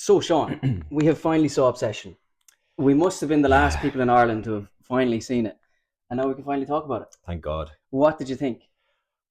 So, Sean, we have finally saw Obsession. We must have been the last people in Ireland to have finally seen it. And now we can finally talk about it. Thank God. What did you think?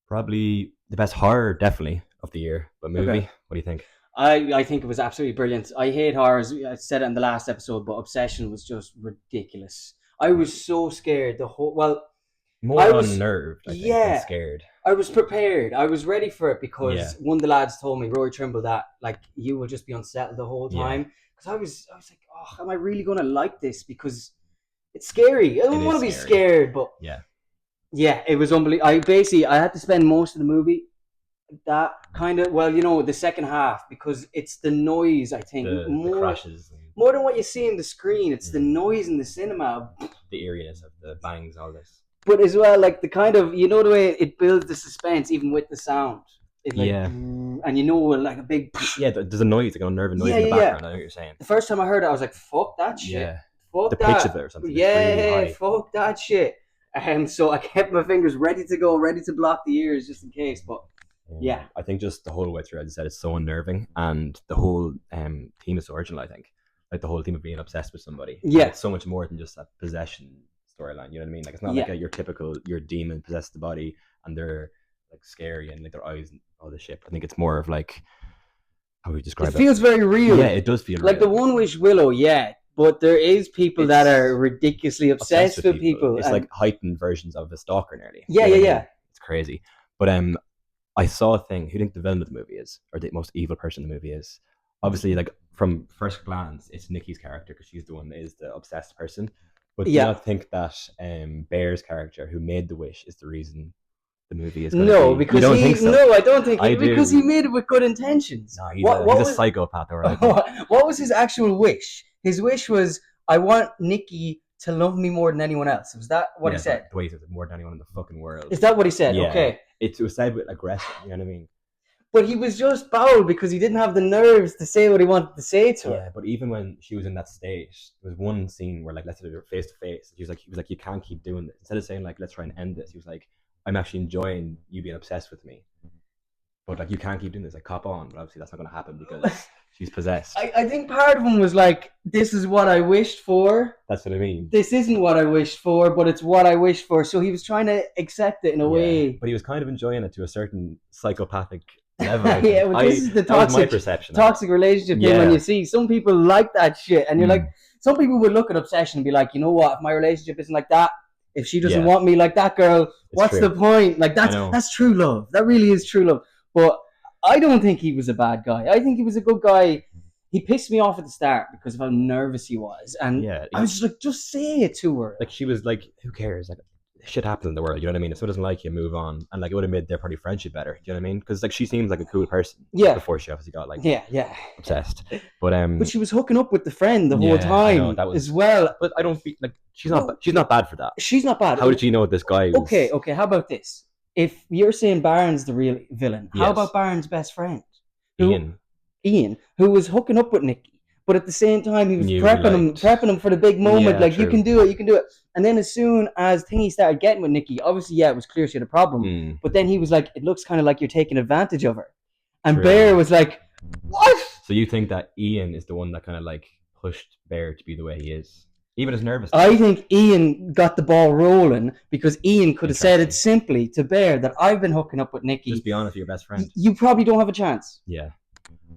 Probably the best horror, definitely, of the year. But movie, Okay. what do you think? I think it was absolutely brilliant. I hate horrors. I said it in the last episode, but Obsession was just ridiculous. I was so scared More I was, unnerved, I think, than yeah, scared. I was prepared. I was ready for it Yeah, because one of the lads told me, Rory Trimble, that like you will just be unsettled the whole yeah. time. Because I was like, oh, am I really gonna like this? Because it's scary. I It don't is want to be scary. scared, but Yeah. yeah, it was unbelievable. I had to spend most of the movie that kind of the second half because it's the noise. I think The crashes and more than what you see in the screen. It's the mm, noise in the cinema. the eeriness of the bangs, all this. But as well, like the kind of the way it builds the suspense even with the sound. It like Yeah. and like a big Yeah, there's a noise, like a unnerving noise Yeah, in the yeah, yeah. background. I know what you're saying. The first time I heard it, I was like, "Fuck that shit! Yeah. Fuck The that!" pitch of it or something. It's Yeah, really high. fuck that shit. So I kept my fingers ready to go, ready to block the ears just in case. But yeah. I think just the whole way through, as I said, it's so unnerving, and the whole theme is so original. I think, like the whole theme of being obsessed with somebody. And Yeah. it's so much more than just that possession storyline. You know what I mean? Like it's not Yeah. like your typical your demon possesses the body and they're like scary and like their eyes and all this shit. I think it's more of like how we describe It it. feels very real. Yeah, it does feel like real. the One Wish Willow, yeah. But there is people that It's are ridiculously obsessed with people. It's and- like heightened versions of a stalker, nearly. Yeah, You know yeah, what I yeah. mean? It's crazy. But I saw a thing. Who do you think the villain of the movie is, or the most evil person in the movie is? Obviously, like from first glance, it's Nikki's character because she's the one that is the obsessed person. But do you Yeah. not think that Bear's character, who made the wish, is the reason the movie is going to No, be? because you don't he think so? no, I don't think I because do. he made it with good intentions. No, he's What a was- psychopath, or what was his actual wish? His wish was, I want Nikki to love me more than anyone else. Was that what he said? The way he says it, more than anyone in the fucking world. Is that what he said? Yeah. Okay. It was said with aggression. You know what I mean? But he was just bowled because he didn't have the nerves to say what he wanted to say to her. Yeah, but even when she was in that state, there was one scene where like let's say they were face to face. He was like, you can't keep doing this. Instead of saying like, let's try and end this, he was like, I'm actually enjoying you being obsessed with me. But like, you can't keep doing this. Like, cop on. But obviously, that's not going to happen because she's possessed. I think part of him was like, this is what I wished for. That's what I mean. This isn't what I wished for, but it's what I wished for. So he was trying to accept it in a way. But he was kind of enjoying it to a certain psychopathic level. I think. Yeah, well, this is the that was my toxic perception. toxic relationship thing Yeah. when you see some people like that shit, and you're Mm. like, some people would look at Obsession and be like, you know what, if my relationship isn't like that, if she doesn't Yeah. want me like that girl, what's true. the point? Like know. that's true love. That really is true love. But I don't think he was a bad guy. I think he was a good guy. He pissed me off at the start because of how nervous he was, and Yeah, I was just like, just say it to her. like she was like, who cares? Like, shit happens in the world. You know what I mean? If someone doesn't like you, move on. And like, it would have made their probably friendship better. Do you know what I mean? Because like, she seems like a cool person. Yeah. Before she obviously got like Yeah. obsessed. But But she was hooking up with the friend the whole Yeah, I time know, that was- as well. But I don't feel like she's No. not bad for that. She's not bad. How did she know this guy was? Okay. How about this? If you're saying Barron's the real villain, how Yes. about Barron's best friend, who- Ian. who was hooking up with Nikki, but at the same time he was Knew he prepping him for the big moment. Yeah, like, you true. can do it. And then as soon as Thingy started getting with Nikki, obviously, yeah, it was clear she had a problem. Mm. But then he was like, it looks kind of like you're taking advantage of her. And True. Bear was like, what? So you think that Ian is the one that kind of like pushed Bear to be the way he is, even his nervous? I think Ian got the ball rolling because Ian could have said it Interesting. simply to Bear that I've been hooking up with Nikki. Just be honest with your best friend. You probably don't have a chance. Yeah,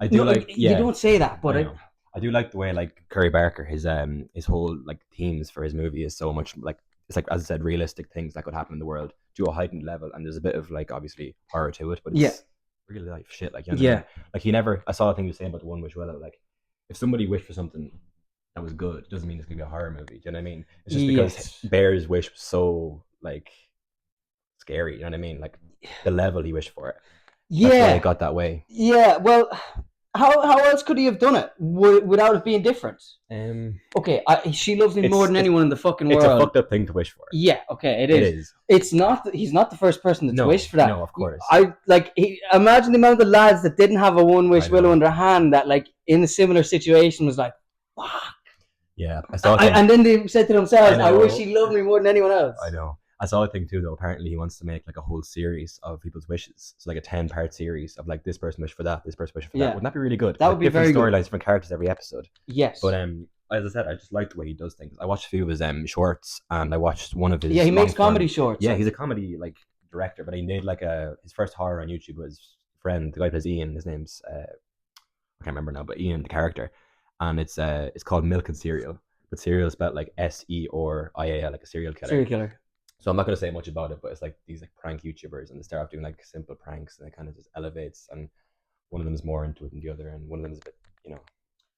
I do You don't say that, but I know. I do like the way like Curry Barker, his whole like themes for his movie is so much like, it's like, as I said, realistic things that could happen in the world to a heightened level, and there's a bit of like obviously horror to it, but it's Yeah. real life shit. Like, you know what I mean? Like he never. I saw a thing you were saying about the One Wish Willow. Like, if somebody wished for something that was good, it doesn't mean it's gonna be a horror movie. Do you know what I mean? It's just because Yes. Bear's wish was so like scary. You know what I mean? Like the level he wished for it. That's why it got that way. Yeah. Well, how else could he have done it without it being different? Okay, she loves me more than anyone in the fucking world. It's a fucked up thing to wish for. Yeah. Okay, it It is. is. It's not. He's not the first person to wish for that. No, of course. Imagine the amount of lads that didn't have a One Wish I Willow know. in their hand that, like, in a similar situation, was like, fuck. Yeah, I saw. a thing- And then they said to themselves, I "I know. wish he loved me more than anyone else." I know. I saw a thing too though. Apparently, he wants to make like a whole series of people's wishes. So like a 10-part series of like this person wished for that, this person wished for that. Yeah. Wouldn't that be really good? That Like would be different very good. storylines, different characters every episode. Yes. But as I said, I just like the way he does things. I watched a few of his shorts, and I watched one of his. Yeah, he makes long-form- comedy shorts. Yeah, he's a comedy like director, but he made like his first horror on YouTube was Friend. The guy plays Ian. His name's I can't remember now, but Ian, the character, and it's called Milk and Cereal. But cereal is spelled like SERIAL, like a serial killer. Serial killer. So I'm not gonna say much about it, but it's like these like prank YouTubers, and they start off doing like simple pranks, and it kind of just elevates. And one of them is more into it than the other, and one of them is a bit,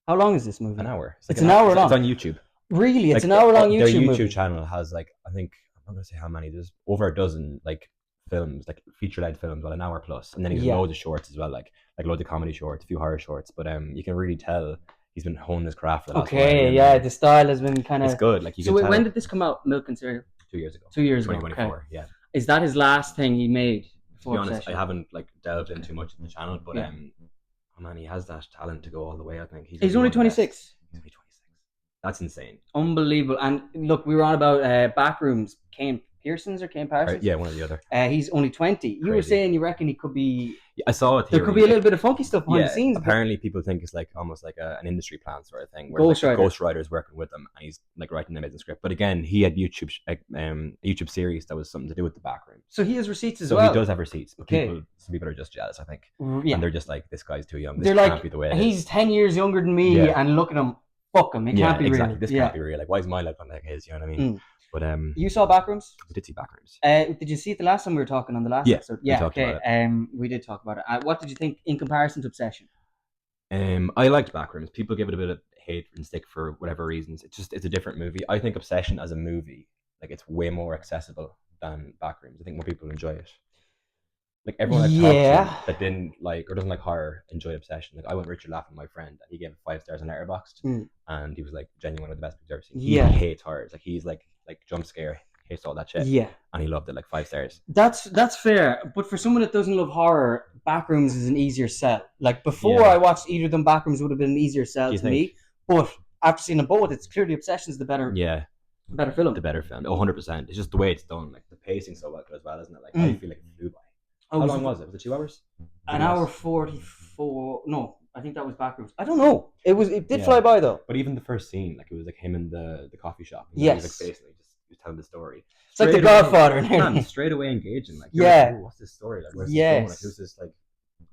How long is this movie? an hour. It's an hour long. It's on YouTube. Really? It's Like, an hour long Their YouTube YouTube movie. channel has like I think I'm not gonna say how many. There's over a dozen like films, like feature-length films, well, an hour plus, and then he's Yeah. loads of shorts as well, like loads of comedy shorts, a few horror shorts. But you can really tell he's been honing his craft for the last while, Okay, and, yeah, the style has been kind it's of. good. Like you So can wait, tell. when did this come out? Milk and Cereal. 2 years ago. 2 years ago. 2024. Okay. Yeah. Is that his last thing he made? To be Before honest, Obsession? I haven't like delved into much of the channel, but Yeah. oh man, he has that talent to go all the way. I think He's one only of the best. 26. He's only 26. That's insane. Unbelievable. And look, we were on about Backrooms. Kane Pearson's or Kane Parsons? Yeah, one or the other. He's only 20. You were Crazy. saying you reckon he could be. Yeah, I saw it. There could be a little bit of funky stuff behind the scenes. Apparently, people think it's like almost like an industry plan sort of thing, where Ghostwriter. like, ghostwriter's working with them, and he's like writing an amazing script. But again, he had a YouTube series that was something to do with the backroom. So he has receipts as So well. he does have receipts, but Okay. some people are just jealous, I think, Yeah. and they're just like, this guy's too young. This They're can't like, be the way it he's is. 10 years younger than me, Yeah. and look at him. Fuck him. It can't be exactly. real. This Yeah. can't be real. Like, why is my life not like his? You know what I mean? Mm. But You saw Backrooms? we did see backrooms. Did you see it the last time we were talking on the last Yeah, episode? we talked okay. about We did talk about it. What did you think in comparison to Obsession? I liked Backrooms. People give it a bit of hate and stick for whatever reasons. It's a different movie. I think Obsession as a movie, like it's way more accessible than Backrooms. I think more people enjoy it. Like everyone I Yeah. talked to that didn't like or doesn't like horror enjoyed Obsession. Like I went Richard laughing with my friend, and he gave it 5 stars on Letterboxd, Mm. and he was like genuinely one of the best movies I've ever seen. Yeah. He hates horror. Like he's like jump scare, hates all that shit, Yeah. and he loved it. Like 5 stars. That's fair. But for someone that doesn't love horror, Backrooms is an easier sell. Like before Yeah. I watched either of them, Backrooms would have been an easier sell Do you to me. But after seeing them both, it's clearly Obsession's the better Yeah, film. the better film. 100%. It's just the way it's done. Like the pacing's so good as well, isn't it? Like Mm. I feel like it flew by. How long was it? Was it 2 hours? An hour 44. No, I think that was Backrooms. I don't know. It did Yeah. fly by though. But even the first scene, like it was like him in the coffee shop. And Yes. he was like basically he was telling the story. It's like The Straight away- Godfather and Man, everything. straight away engaging. Like you're Yeah. like, "Ooh, what's this story? Like where's Yes. this going? Like who's this like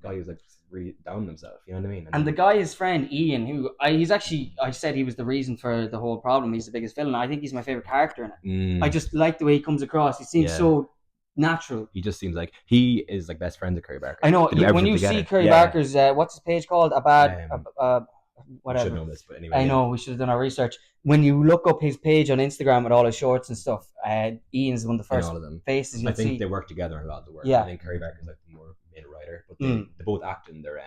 guy who's like really down on himself? You know what I mean? And the guy, his friend Ian, he's actually, I said he was the reason for the whole problem. He's the biggest villain. I think he's my favorite character in it. I just like the way he comes across. He seems Yeah. so natural. he just seems like he is like best friends with Curry Barker. I know. They do When everything you see together. Curry Yeah. Barker's, what's his page called? I Whatever. should know this, but anyway. I yeah. know, we should have done our research. When you look up his page on Instagram with all his shorts and stuff, Ian's one of the In first all of them. faces you'll I think see. they work together in a lot of the work. Yeah. I think Curry Barker's like the more main writer, but Mm. they both act in their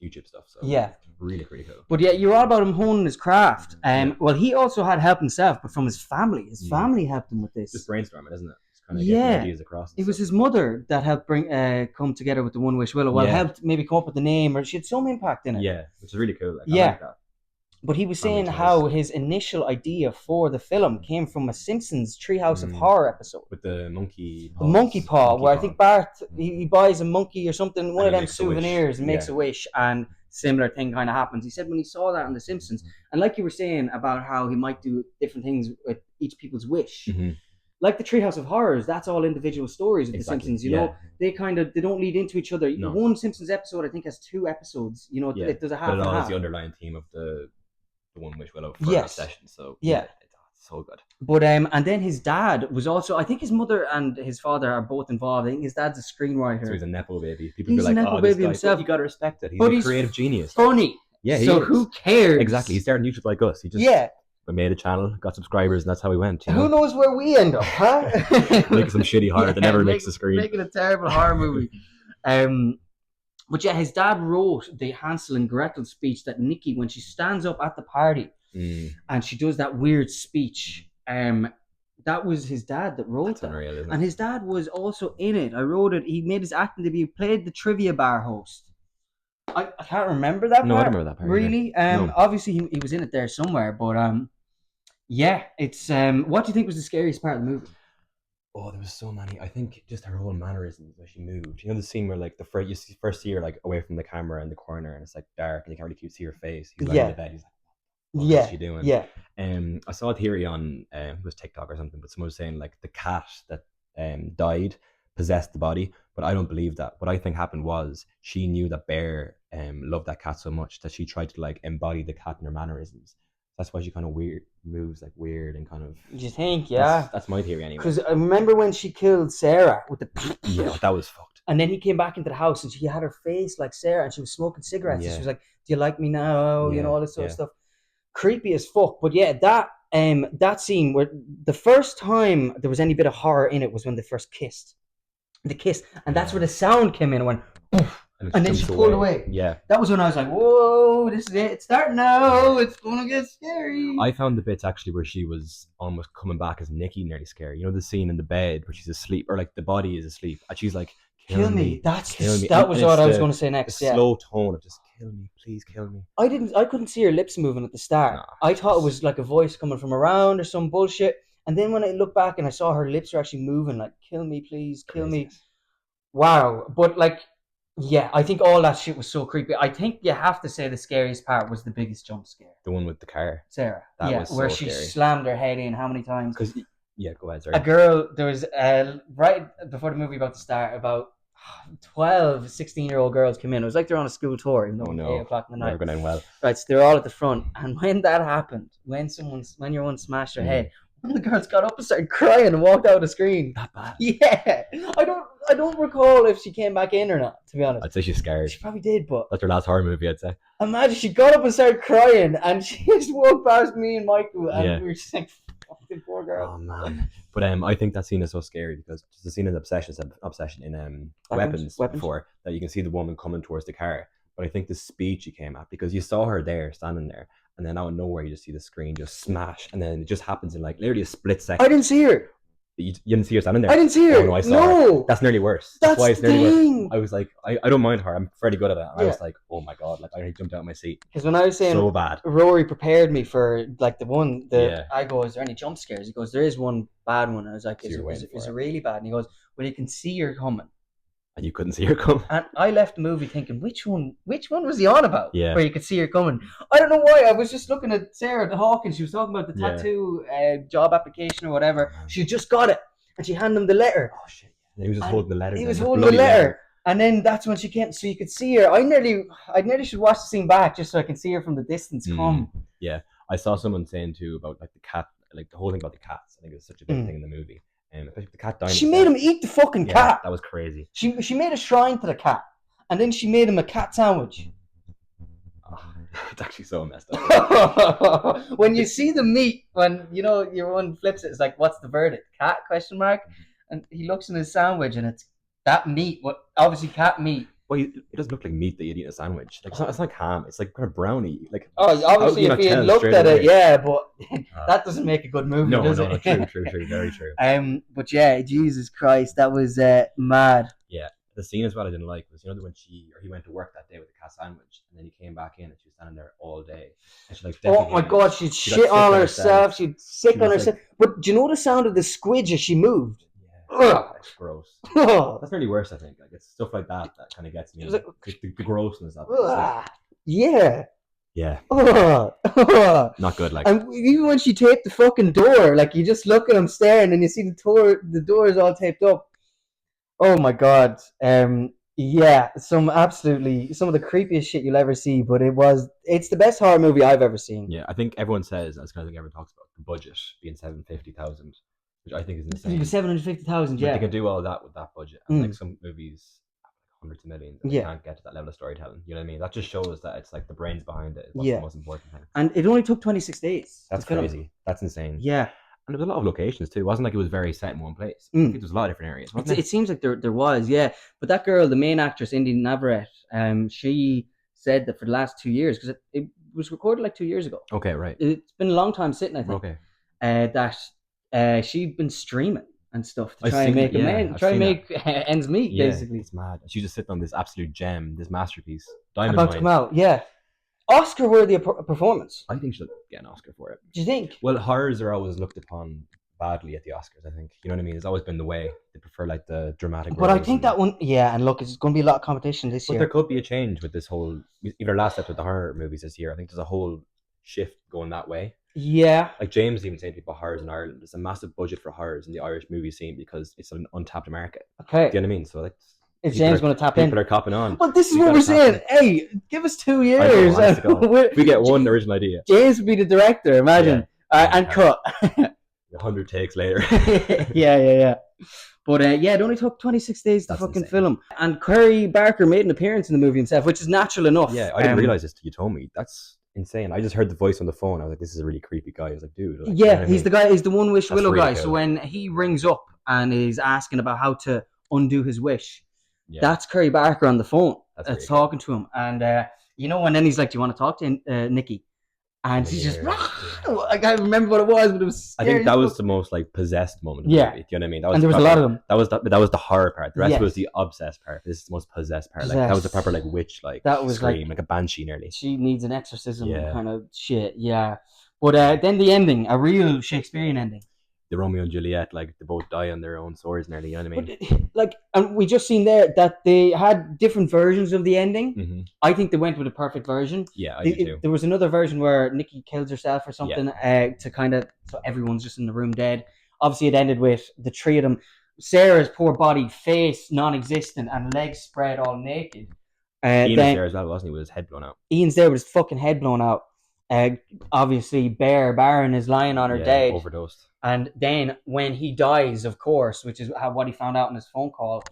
YouTube stuff. So Yeah. really pretty cool. But yeah, you're all about him honing his craft. Yeah. Well, he also had help himself, but from his family. His Mm. family helped him with this. Just brainstorming, isn't it? Just kind of Yeah. getting ideas across. and It was stuff. his mother that helped come together with the One Wish Willow. Well, Yeah. helped maybe come up with the name, or she had some impact in it. Yeah, which is really cool. Like, Yeah. I like that. But he was Family saying ties. how his initial idea for the film came from a Simpsons Treehouse of Mm. Horror episode. With the monkey The paws. monkey paw, where I paw. think Bart he buys a monkey or something, one And of he them makes a wish. souvenirs, and makes Yeah. a wish, and similar thing kind of happens. He said when he saw that on The Simpsons, and like you were saying about how he might do different things with each people's wish, Mhm. like the Treehouse of Horrors, that's all individual stories of Exactly. The Simpsons. You Yeah. know, they don't lead into each other. No. One Simpsons episode, I think, has 2 episodes. You know, Yeah. it does a half But it and all half. is the underlying theme of the One Wish Willow for Yes. Obsession. So Yeah. it's so good. But and then his dad was also. I think his mother and his father are both involved. I think his dad's a screenwriter. So he's a nepo baby. People He's be like, a nepo "Oh, this baby guy," himself. but you gotta respect it. He's But a he's creative genius. Funny. Yeah, he so is. who cares? Exactly. He started YouTube like us. He just Yeah. made a channel, got subscribers, and that's how he went. You Who know? knows where we end up, huh? Making some shitty horror that never makes the screen. Making a terrible horror movie. But yeah, his dad wrote the Hansel and Gretel speech that Nikki, when she stands up at the party Mm, and she does that weird speech, that was his dad that wrote that's that. unreal, isn't And it? his dad was also in it. I wrote it. He made his acting debut. Played the trivia bar host. I can't remember that No, I part. don't remember that part. Really? No. Obviously he was in it there somewhere. But yeah, it's what do you think was the scariest part of the movie? Oh, there was so many. I think just her whole mannerisms when she moved. You know the scene where like the first see her like away from the camera in the corner and it's like dark and you can't really see her face. He's lying in the Yeah, bed. He's like, "What is yeah, she doing?" yeah. I saw a theory on it was TikTok or something, but someone was saying like the cat that died possessed the body, but I don't believe that. What I think happened was she knew that Bear loved that cat so much that she tried to like embody the cat in her mannerisms. That's why she kind of weird moves like weird and kind of. Do you think? That's Yeah. that's my theory anyway. Because I remember when she killed Sarah with the. Yeah, that was fucked. And then he came back into the house and she had her face like Sarah and she was smoking cigarettes and she Yeah, was like, "Do you like me now?" You know, yeah, all this sort of yeah. stuff. Creepy as fuck. But yeah, that scene where the first time there was any bit of horror in it was when they first kissed. The kiss, and that's where the sound came in and went, "Poof," and then she pulled away. Yeah. That was when I was like, "Whoa, this is it. It's starting now. It's gonna get scary." I found the bits actually where she was almost coming back as Nikki nearly scary. You know the scene in the bed where she's asleep, or like the body is asleep, and she's like, Kill "Kill me. me, kill me." That was what I was the, going to say the next. Yeah, slow tone of just kill me, please kill me. I couldn't see her lips moving at the start. Nah, I thought it was like a voice coming from around or some bullshit. And then when I looked back and I saw her lips were actually moving, like, "Kill me, please, kill me." craziness. Wow. But like, yeah, I think all that shit was so creepy. I think you have to say the scariest part was the biggest jump scare. The one with the car. Sarah. That Yeah, was where so she scary. slammed her head in how many times? Because yeah, go ahead. A Sorry. girl, there was right before the movie about to start, about 12, 16-year-old girls came in. It was like they're on a school tour, even though Oh it was no, 8 o'clock in the never night. going to end well. Right, so they're all at the front. And when that happened, when your one smashed her head, one of the girls got up and started crying and walked out of the screen. That bad. Yeah. I don't recall if she came back in or not, to be honest. I'd say she's scared. She probably did, but That's her last horror movie, I'd say. imagine she got up and started crying and she just walked past me and Michael and we were just like, fucking poor girl. Oh man. But I think that scene is so scary because there's a scene in obsession in weapons before that you can see the woman coming towards the car. But I think the speed she came at, because you saw her there standing there, and then out of nowhere you just see the screen just smash, and then it just happens in like literally a split second. I didn't see her. You didn't see her standing there. I didn't see her. Oh, no, I saw her. That's nearly worse. That's why it's the nearly thing. worse. I was like, I don't mind her. I'm fairly good at it. I Yeah. was like, oh my god, like I jumped out of my seat. Because when I was saying So bad. Rory prepared me for like Yeah. I go, "Is there any jump scares?" He goes, "There is one bad one." I was like, So "Is you're waiting it for it. really bad?" And he goes, "Well, you can see her coming." And you couldn't see her come. And I left the movie thinking, which one was he on about? Yeah. Where you could see her coming. I don't know why. I was just looking at Sarah Hawkins. She was talking about the Yeah. tattoo job application or whatever. She just got it, and she handed him the letter. Oh shit! And he was just And holding the letter. He then, was the holding the bloody letter. And then that's when she came, so you could see her. I nearly should watch the scene back just so I can see her from the distance come. Yeah, I saw someone saying too about like the cat, like the whole thing about the cats. I think it's such a big thing in the movie, and especially the cat dying. She made him eat the fucking cat. That was crazy. She made a shrine to the cat, and then she made him a cat sandwich. Oh, it's actually so messed up. When you see the meat, when you know your one flips it, it's like, "What's the verdict? Cat?" ? And he looks in his sandwich, and it's that meat. What obviously cat meat. Well, it doesn't look like meat that you'd eat in a sandwich. Like it's not like ham. It's like kind of brownie. Like Obviously, if he had looked at it, yeah, but that doesn't make a good movie, does it? No, true, very true. But yeah, Jesus Christ, that was mad. Yeah, the scene as well I didn't like was when he went to work that day with the cat sandwich, and then he came back in and she was standing there all day, and she like. Oh my God, she'd shit on herself. She'd sick on herself. But do you know the sound of the squidge as she moved? Yeah, it's gross. That's really worse, I think. Like it's stuff like that kind of gets me. Like, the grossness of it. Yeah. Yeah. Not good. Like, and even when she taped the fucking door, like you just look at him staring, and you see the door is all taped up. Oh my God. Yeah, some of the creepiest shit you'll ever see, but it's the best horror movie I've ever seen. Yeah, I think everyone says, as kind of thing everyone talks about, the budget being 750,000, which I think is insane. 750,000, yeah. But they can do all that with that budget. And like some movies have like hundreds of millions and they can't get to that level of storytelling. You know what I mean? That just shows that it's like the brains behind it is what's the most important thing. And it only took 26 days. That's crazy. That's insane. Yeah. And there was a lot of locations too. It wasn't like it was very set in one place. I think there was a lot of different areas. It seems like there was, yeah. But that girl, the main actress, Indy Navarrete, she said that for the last 2 years, because it was recorded like 2 years ago. Okay, right. It's been a long time sitting, I think. Okay. That she'd been streaming and stuff to try and make ends meet, basically. It's mad. She's just sitting on this absolute gem, this masterpiece. Diamond about to come out, yeah. Oscar-worthy performance. I think she'll get an Oscar for it. Do you think? Well, horrors are always looked upon badly at the Oscars. I think, you know what I mean. It's always been the way they prefer like the dramatic But I roles, think and that one, yeah, and look, it's going to be a lot of competition this but there year. could be a change with this whole either last step with the horror movies this year. I think there's a whole shift going that way. Yeah. Like James even saying about horrors in Ireland, there's a massive budget for horrors in the Irish movie scene because it's an untapped market. Okay. Do you know what I mean? So like, Is James going to tap in? people are copping on. Well, this is We what gotta we're tap saying. in. Hey, give us 2 I know, years. honest to God. and If we get one original idea, James would be the director, imagine. And cut. 100 takes later. yeah. But yeah, it only took 26 days to That's fucking insane. film. And Curry Barker made an appearance in the movie himself, which is natural enough. Yeah, I didn't realize this till you told me. That's insane. I just heard the voice on the phone. I was like, this is a really creepy guy. I was like, dude. Like, Yeah, you know what I he's mean? the guy. He's the One Wish That's Willow really guy. cool. So when he rings up and is asking about how to undo his wish, Yeah, that's Curry Barker on the phone. that's That's really cool. talking to him. And and then he's like, "Do you want to talk to Nikki?" And she's just, I can't remember what it was, but it was I scary. think that was the most like possessed moment of the Yeah. movie. Do you know what I mean? That was And there was a lot of them. That was the horror part. The rest Yes. was the obsessed part. This is the most possessed part. Like that was the proper like witch like That was scream, like like a banshee nearly. she needs an exorcism Yeah. kind of shit. Yeah. But then the ending, a real Shakespearean ending. The Romeo and Juliet, like they both die on their own swords nearly. You know what I mean? But, like, and we just seen there that they had different versions of the ending. Mm-hmm. I think they went with a perfect version. Yeah, I do too. There was another version where Nikki kills herself or something to kind of, so everyone's just in the room dead. Obviously, it ended with the three of them. Sarah's poor body, face non-existent, and legs spread all naked. Ian was there as well, wasn't he? With his head blown out. Ian's there with his fucking head blown out. Obviously, Baron is lying on her dead. Overdosed. And then when he dies, of course, which is what he found out in his phone call,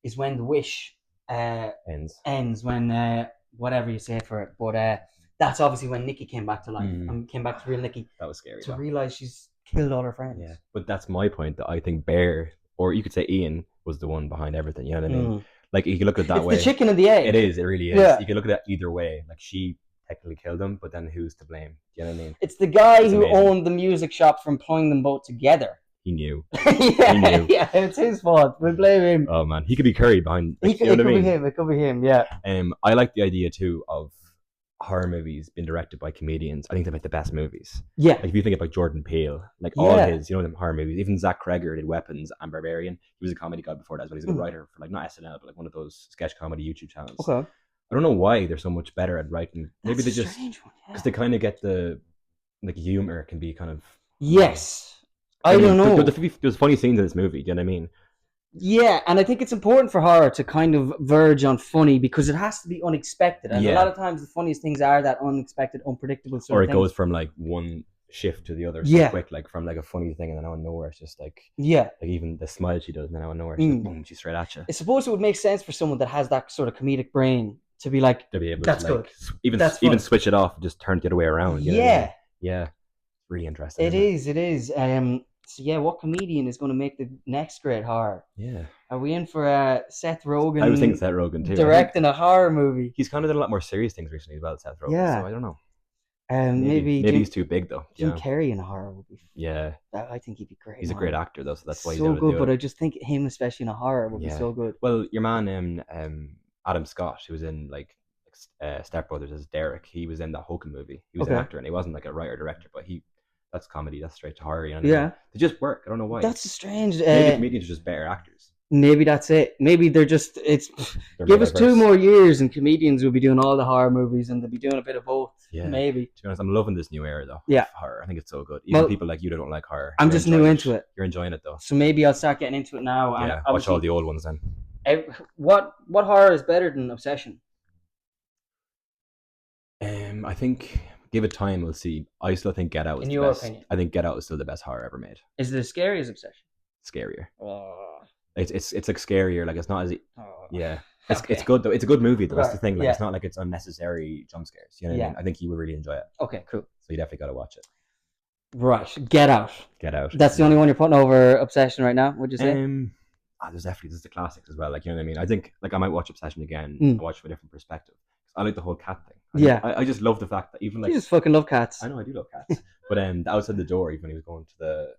is when the wish ends when whatever you say for it. But that's obviously when Nikki came back to life and came back to real Nikki. That was scary. To realise she's killed all her friends. Yeah, but that's my point. That I think Bear, or you could say Ian, was the one behind everything. You know what I mean? Like you can look at it that way. The chicken and the egg. It is. It really is. Yeah. You can look at it either way. Like she technically killed him, but then who's to blame? Do you know what I mean? It's the guy who amazing. owned the music shop for employing them both together. He knew. Yeah, it's his fault. We blame him. Oh man, he could be Curry behind. It could be him. It could be him. Yeah. I like the idea too of horror movies being directed by comedians. I think they make the best movies. Yeah. Like if you think about Jordan Peele, like all his, them horror movies. Even Zach Kreger did Weapons and Barbarian. He was a comedy guy before that as well. He's a good writer for like not SNL, but like one of those sketch comedy YouTube channels. Okay. I don't know why they're so much better at writing. Maybe That's they a just strange one, because they kind of get the like humor can be kind of I don't know. There's funny scenes in this movie. Do you know what I mean? Yeah, and I think it's important for horror to kind of verge on funny because it has to be unexpected. And a lot of times the funniest things are that unexpected, unpredictable sort or of it things. goes from like one shift to the other so quick, like from like a funny thing and then out of nowhere it's just like like even the smile she does and then out of nowhere she's, boom, she's straight at you. I suppose it would make sense for someone that has that sort of comedic brain to be like, to be able that's to like, good. even switch it off and just turn it the other way around. You know what I mean? Yeah. Really interesting. It is. So yeah, what comedian is going to make the next great horror? Yeah. Are we in for Seth Rogen? I was thinking Seth Rogen too. Directing a horror movie. He's kind of done a lot more serious things recently as well, Seth Rogen. Yeah. So I don't know. Maybe he's too big though. Jim Carrey in a horror would be. Yeah. I think he'd be great. He's a great actor though, so that's why he's so good. But I just think him, especially in a horror, would be so good. Well, your man, Adam Scott, who was in like Step Brothers as Derek, he was in that Hogan movie. He was an actor, and he wasn't like a writer director, but that's comedy. That's straight to horror. You know what I mean? They just work. I don't know why. That's strange. Maybe comedians are just better actors. Maybe that's it. Maybe they're just give us 2 more years and comedians will be doing all the horror movies and they'll be doing a bit of both. Yeah. Maybe. To be honest, I'm loving this new era though. Yeah. Horror. I think it's so good. Even people like you that don't like horror. I'm just new into it. You're enjoying it though. So maybe I'll start getting into it now. Yeah. Watch all the old ones then. What horror is better than Obsession? I think give it time, we'll see. I still think Get Out is in the your best. opinion. I think Get Out is still the best horror ever made. Is it as scary as Obsession? Scarier. Oh. It's like scarier. Like it's not as it's good though. It's a good movie though. That's the thing. Like it's not like it's unnecessary jump scares. You know what I mean? I think you would really enjoy it. Okay, cool. So you definitely got to watch it. Right, Get Out. Get Out. That's the only one you're putting over Obsession right now. Would you say? There's the classics as well. Like you know what I mean? I think like I might watch Obsession again. And watch from a different perspective. I like the whole cat thing. I just love the fact that even like you just fucking love cats. I know I do love cats, but outside the door, even when he was going to the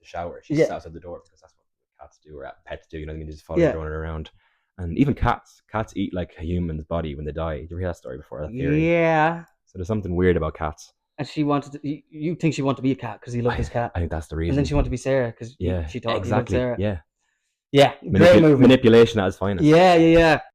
shower, she sat outside the door because that's what cats do or pets do. You know what I mean? They just follow you running around. And even cats eat like a human's body when they die. Did you hear that story before? That theory? Yeah. So there's something weird about cats. and she wanted to, you think she wanted to be a cat because he loved his cat, I think that's the and then reason. she wanted to be Sarah because Yeah, she thought he loved exactly. Sarah. Yeah, Yeah, great movie. manipulation at its finest. Yeah, yeah, yeah.